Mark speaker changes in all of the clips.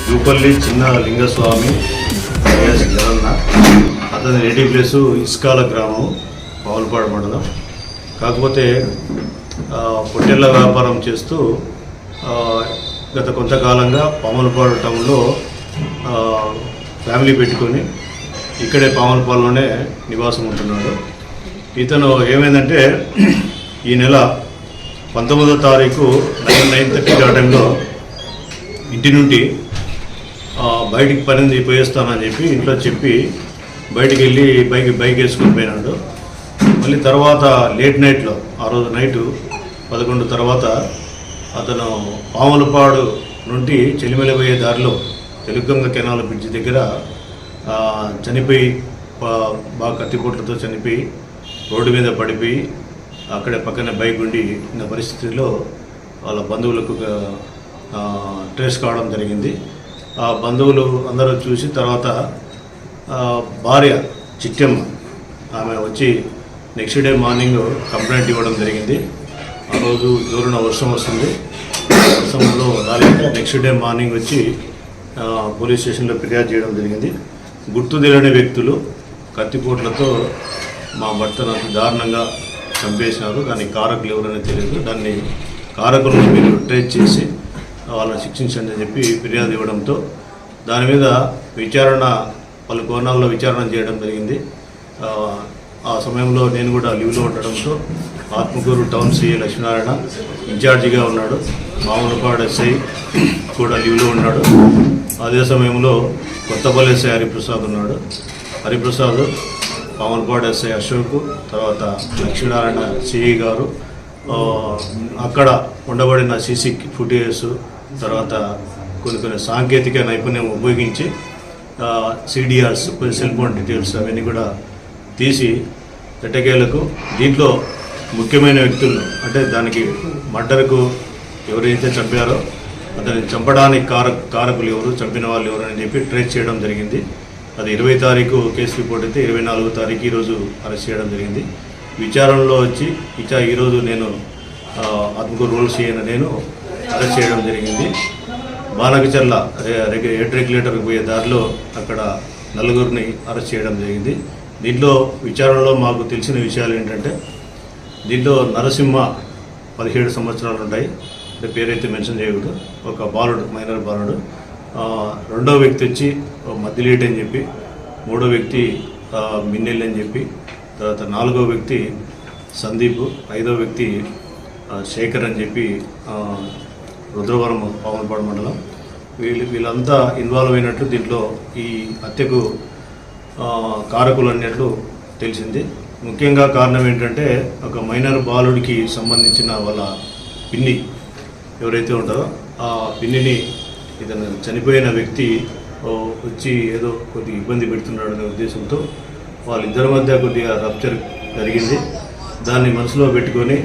Speaker 1: జూపల్లి చిన్న లింగస్వామి జగన్న, అతని native place ఇస్కాల గ్రామం, పావులపాడు మండలం. కాకపోతే పొట్టెళ్ల వ్యాపారం చేస్తూ గత కొంతకాలంగా పాములపాడు టౌన్లో ఫ్యామిలీ పెట్టుకొని ఇక్కడే పాములపాడులోనే నివాసం ఉంటున్నాడు. ఇతను ఏమైందంటే ఈ నెల 19వ తారీఖు 9:30 ఆ టైంలో ఇంటి నుండి బయటికి పని పోయేస్తానని చెప్పి ఇంట్లో చెప్పి బయటికి వెళ్ళి బైక్ వేసుకొని పోయినాడు. మళ్ళీ తర్వాత లేట్ నైట్లో, ఆ రోజు నైటు 11 తర్వాత అతను పాములపాడు నుండి చెలిమెల పోయే దారిలో తెలుగంగ కెనాల్ బ్రిడ్జ్ దగ్గర చనిపోయి, బాగా కత్తిపోట్లతో చనిపోయి రోడ్డు మీద పడిపోయి అక్కడే పక్కనే బైక్ ఉండి ఉన్న పరిస్థితిలో వాళ్ళ బంధువులకు ట్రేస్ కావడం జరిగింది. ఆ బంధువులు అందరూ చూసి తర్వాత భార్య చిట్టమ్మ ఆమె వచ్చి నెక్స్ట్ డే మార్నింగ్ కంప్లైంట్ ఇవ్వడం జరిగింది. ఆ రోజు జోరున వర్షం వస్తుంది, వర్షంలో రాలేక నెక్స్ట్ డే మార్నింగ్ వచ్చి పోలీస్ స్టేషన్లో ఫిర్యాదు చేయడం జరిగింది. గుర్తు తెలియని వ్యక్తులు కత్తిపోట్లతో మా భర్తను దారుణంగా చంపేసినారు, కానీ కారకులు ఎవరైనా తెలియదు. దాన్ని కారకులను మీరు ట్రేస్ చేసి వాళ్ళని శిక్షించండి అని చెప్పి ఫిర్యాదు ఇవ్వడంతో దాని మీద విచారణ, పలు కోణాల్లో విచారణ చేయడం జరిగింది. ఆ సమయంలో నేను కూడా లీవ్లో ఉండడంతో ఆత్మకూరు టౌన్ సిఐ లక్ష్మీనారాయణ ఇన్ఛార్జిగా ఉన్నాడు, పాములపాడు ఎస్ఐ కూడా లీవ్లో ఉన్నాడు. అదే సమయంలో కొత్తపల్లి ఎస్ఐ హరిప్రసాద్ ఉన్నాడు. హరిప్రసాద్, పాములపాడు ఎస్ఐ అశోక్, తర్వాత లక్ష్మీనారాయణ సిఐ గారు అక్కడ ఉండబడిన సీసీ ఫుటేజెస్, తర్వాత కొన్ని సాంకేతిక నైపుణ్యం ఉపయోగించి సిడిఆర్స్, కొన్ని సెల్ ఫోన్ డీటెయిల్స్ అవన్నీ కూడా తీసి ఎట్టకేలకు దీంట్లో ముఖ్యమైన వ్యక్తులు, అంటే దానికి మర్డర్కు ఎవరైతే చంపారో అతన్ని చంపడానికి కారకులు ఎవరు, చంపిన వాళ్ళు ఎవరు అని చెప్పి ట్రేస్ చేయడం జరిగింది. అది 20 తారీఖు కేసు రిపోర్ట్ అయితే 24వ తారీఖు ఈరోజు అరెస్ట్ చేయడం జరిగింది. విచారణలో వచ్చి ఈరోజు నేను ఆత్మకూరు రూల్స్ అయిన నేను అరెస్ట్ చేయడం జరిగింది. బాలకచర్ల హెడ్ రెగ్యులేటర్కి పోయే దారిలో అక్కడ నలుగురిని అరెస్ట్ చేయడం జరిగింది. దీంట్లో విచారణలో మాకు తెలిసిన విషయాలు ఏంటంటే, దీంట్లో నరసింహ 17 సంవత్సరాలు ఉంటాయి, అంటే పేరైతే మెన్షన్ చేయకూడదు, ఒక బాలుడు, మైనర్ బాలుడు. రెండో వ్యక్తి వచ్చి మద్దిలేటి అని చెప్పి, మూడో వ్యక్తి మిన్నెల్లి అని చెప్పి, తర్వాత నాలుగో వ్యక్తి సందీప్, ఐదో వ్యక్తి శేఖర్ అని చెప్పి రుద్రవరం పాములపాడు మండలం. వీళ్ళంతా ఇన్వాల్వ్ అయినట్లు దీంట్లో ఈ హత్యకు కారకులు అన్నట్లు తెలిసింది. ముఖ్యంగా కారణం ఏంటంటే, ఒక మైనర్ బాలుడికి సంబంధించిన వాళ్ళ పిన్ని ఎవరైతే ఉంటారో ఆ పిన్నిని ఇతను చనిపోయిన వ్యక్తి వచ్చి ఏదో కొద్దిగా ఇబ్బంది పెడుతున్నాడు అనే ఉద్దేశంతో వాళ్ళిద్దరి మధ్య కొద్దిగా రప్చర్ జరిగింది. దాన్ని మనసులో పెట్టుకొని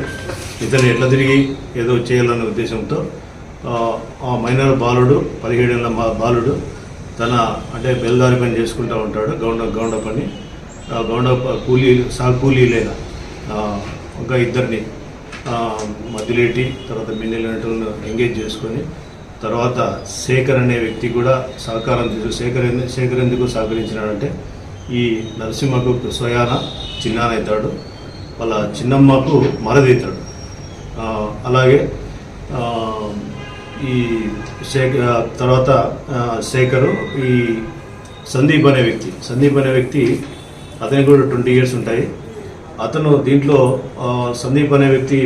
Speaker 1: ఇతను ఎట్లా తిరిగి ఏదో చేయాలనే ఉద్దేశంతో ఆ మైనర్ బాలుడు, 17 ఏళ్ళ బాలుడు అంటే బెల్దారి పని చేసుకుంటూ ఉంటాడు, గౌండ పని. గౌండ కూలీలైన ఒక ఇద్దరిని మద్దిలేటి, తర్వాత మిన్నెలంటూ ఎంగేజ్ చేసుకొని, తర్వాత శేఖర్ అనే వ్యక్తి కూడా సహకారం శేఖర్ ఎందుకు సహకరించినాడంటే, ఈ నరసింహకు స్వయాన చిన్నానవుతాడు, వాళ్ళ చిన్నమ్మకు మరదవుతాడు. అలాగే ఈ తర్వాత శేఖరు, ఈ సందీప్ అనే వ్యక్తి అతనికి కూడా 20 years ఉంటాయి. అతను దీంట్లో సందీప్ అనే వ్యక్తి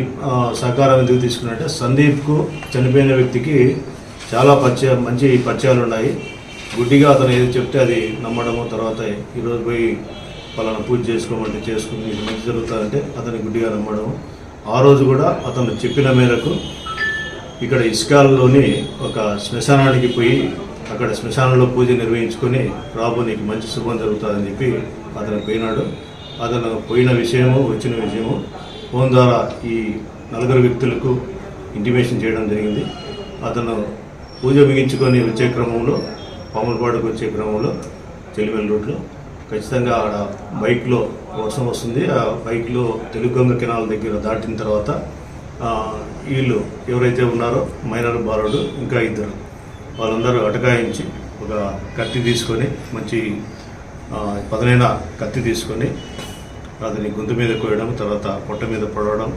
Speaker 1: సహకారం ఎందుకు తీసుకున్నట్టే, సందీప్కు చనిపోయిన వ్యక్తికి చాలా మంచి పరిచయాలు ఉన్నాయి. గుడ్డిగా అతను ఏది చెప్తే అది నమ్మడము, తర్వాత ఈరోజు పోయి పలానా పూజ చేసుకోమంటే చేసుకుని ఇది మంచి జరుగుతుందంటే అతని గుడ్డిగా నమ్మడము. ఆ రోజు కూడా అతను చెప్పిన మేరకు ఇక్కడ ఇస్కాల్లోని ఒక శ్మశానానికి పోయి అక్కడ శ్మశానంలో పూజ నిర్వహించుకొని రాబో నీకు మంచి శుభం జరుగుతుందని చెప్పి అతను పోయినాడు. అతను పోయిన విషయము వచ్చిన విషయము ఫోన్ ద్వారా ఈ 4 వ్యక్తులకు ఇంటిమేషన్ చేయడం జరిగింది. అతను పూజ ముగించుకొని వచ్చే క్రమంలో పాములపాడుకు వచ్చే క్రమంలో చెలిమెల్ రూట్లో ఖచ్చితంగా ఆడ బైక్లో వర్షం వస్తుంది. ఆ బైక్లో తెలుగొంగ కెనాల్ దగ్గర దాటిన తర్వాత వీళ్ళు ఎవరైతే ఉన్నారో మైనర్ బాలుడు ఇంకా 2 వాళ్ళందరూ అటకాయించి ఒక కత్తి తీసుకొని మంచి పదునైన కత్తి తీసుకొని అతని గొంతు మీద కోయడం, తర్వాత పొట్ట మీద పొడవడం,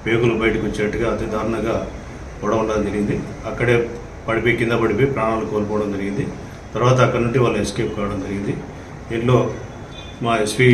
Speaker 1: పేగులు బయటకు వచ్చేట్టుగా అతి దారుణంగా పొడవడం జరిగింది. అక్కడే కింద పడిపోయి ప్రాణాలు కోల్పోవడం జరిగింది. తర్వాత అక్కడ నుండి వాళ్ళు ఎస్కేప్ కావడం జరిగింది. దీంట్లో మా ఎస్పీ